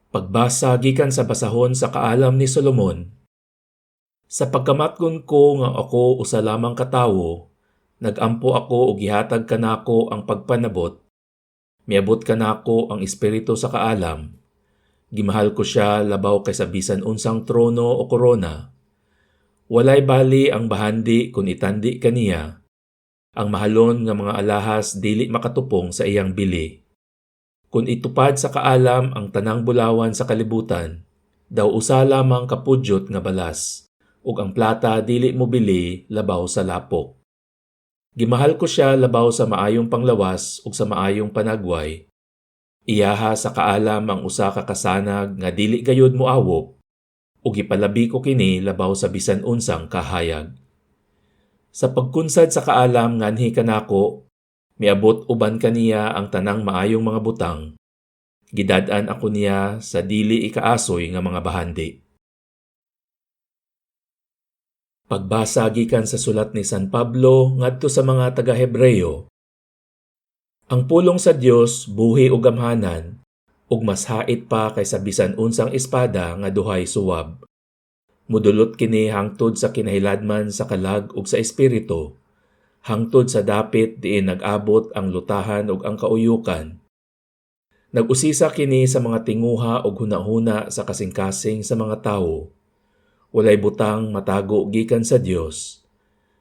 Pagbasa gikan sa basahon sa kaalam ni Solomon. Sa pagkamatgon ko nga ako usa lamang ka tawo, nagampo ako ug gihatag kanako ang pagpanabot. Miabot kanako ang espiritu sa kaalam. Gimahal ko siya labaw kaysa bisan unsang trono o korona. Walay bali ang bahandi kun itandi kaniya. Ang mahalon nga mga alahas dili makatupong sa iyang bili. Kung itupad sa kaalam ang tanang bulawan sa kalibutan, daw usa lamang kapudyot nga balas, ug ang plata dili mo bili labaw sa lapok. Gimahal ko siya labaw sa maayong panglawas ug sa maayong panagway. Iyaha sa kaalam ang usa ka kasanag nga dili gayud moawop, ug ipalabi ko kini labaw sa bisan unsang kahayag. Sa pagkunsad sa kaalam nganhi kanako, miabot uban kaniya ang tanang maayong mga butang. Gidad-an ako niya sa dili ikaasoy nga mga bahandi. Pagbasa gikan sa sulat ni San Pablo ngadto sa mga taga-Hebreyo. Ang pulong sa Dios buhi ug gamhanan, ug mas hait pa kaysa bisan unsang espada nga duhay suwab. Mudulot kini hangtod sa kinahiladman sa kalag ug sa espiritu, hangtod sa dapit diin nag-abot ang lutahan ug ang kauyukan. Nag-usisa kini sa mga tinguha ug hunahuna sa kasing-kasing sa mga tawo. Walay butang matago gikan sa Dios.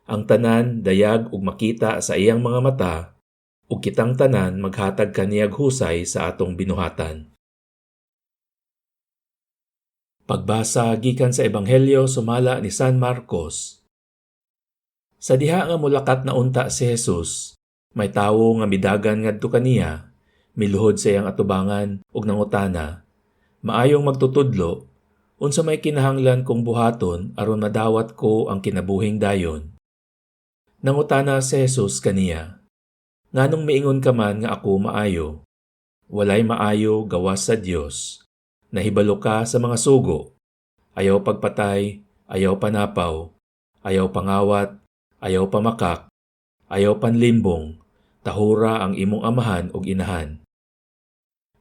Ang tanan dayag ug makita sa iyang mga mata, ug kitang tanan maghatag kaniyag husay sa atong binuhatan. Pagbasa gikan sa Ebanghelyo sumala ni San Marcos. Sa diha nga mulakat na unta si Jesus, may tawo nga midagan ngadto kaniya, miluhod sa iyang atubangan ug nangutana, maayong magtutudlo, unsa may kinahanglan kong buhaton aron madawat ko ang kinabuhing dayon. Nangutana si Jesus kaniya, nganong miingon ka man nga ako maayo? Walay maayo gawas sa Dios. Nahibalo ka sa mga sugo, ayaw pagpatay, ayaw panapaw, ayaw pangawat, ayaw pamakak, ayaw panlimbong, tahura ang imong amahan ug inahan.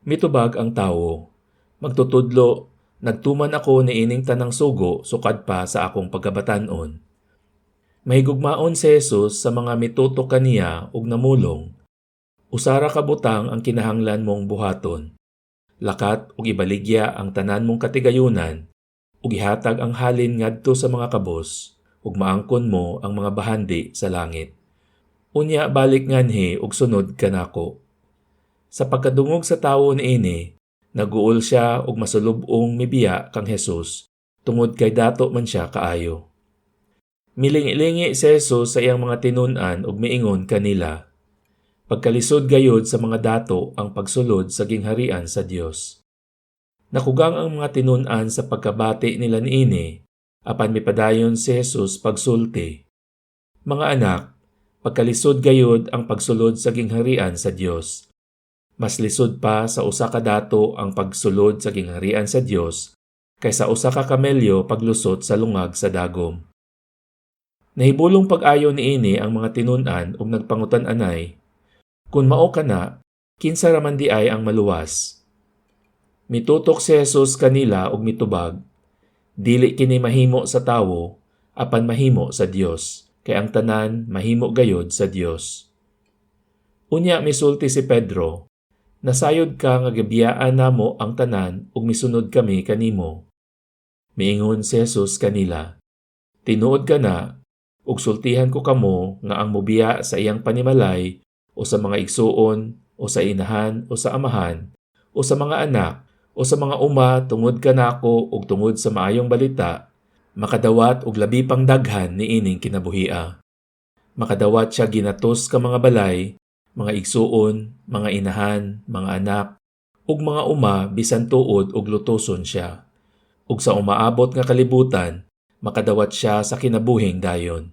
Mitubag ang tawo, magtutudlo, nagtuman ako ni ining tanang sugo sukad pa sa akong pagkabatan-on. Mahigugmaon si Jesus sa mga mitutok kaniya ug namulong. Usara ka butang ang kinahanglan mong buhaton. Lakat ug ibaligya ang tanan mong katigayunan ug ihatag ang halin ngadto sa mga kabos ug maangkon mo ang mga bahandi sa langit. Unya balik nganhi ug sunod kanako. Sa pagkadungog sa tawo niini, naguol siya ug masulub-ong mibiya kang Hesus tungod kay dato man siya kaayo. Milingi-lingi si Jesus sa iyang mga tinun-an ug miingon kanila, pagkalisod gayud sa mga dato ang pagsulod sa gingharian sa Dios. Nakugang ang mga tinun-an sa pagkabati nila niini, apan mipadayon si Jesus pagsulti. Mga anak, pagkalisod gayud ang pagsulod sa gingharian sa Dios. Mas lisod pa sa usa ka dato ang pagsulod sa gingharian sa Dios kaysa usa ka kamelyo paglusot sa lungag sa dagom. Nahibulong pag-ayo niini ang mga tinun-an ug nagpangutan-anay, kun mao kana, kinsa raman di ay ang maluwas? Mitutok si Jesus kanila og mitubag, dili kini mahimo sa tawo, apan mahimo sa Dios, kay ang tanan mahimo gayud sa Dios. Unya misulti si Pedro, nasayod ka nga gabiyaan namo ang tanan ug misunod kami kanimo. Miingon si Jesus kanila, tinuod ka na, ug sultihan ko kamo nga ang mobiya sa iyang panimalay o sa mga igsuon, o sa inahan, o sa amahan, o sa mga anak, o sa mga uma tungod kanako ug tungod sa maayong balita, makadawat og labi pang daghan niining kinabuhia. Makadawat siya ginatos ka mga balay, mga igsuon, mga inahan, mga anak, ug mga uma bisan tuod og lutoson siya. Ug sa umaabot nga kalibutan, makadawat siya sa kinabuhing dayon.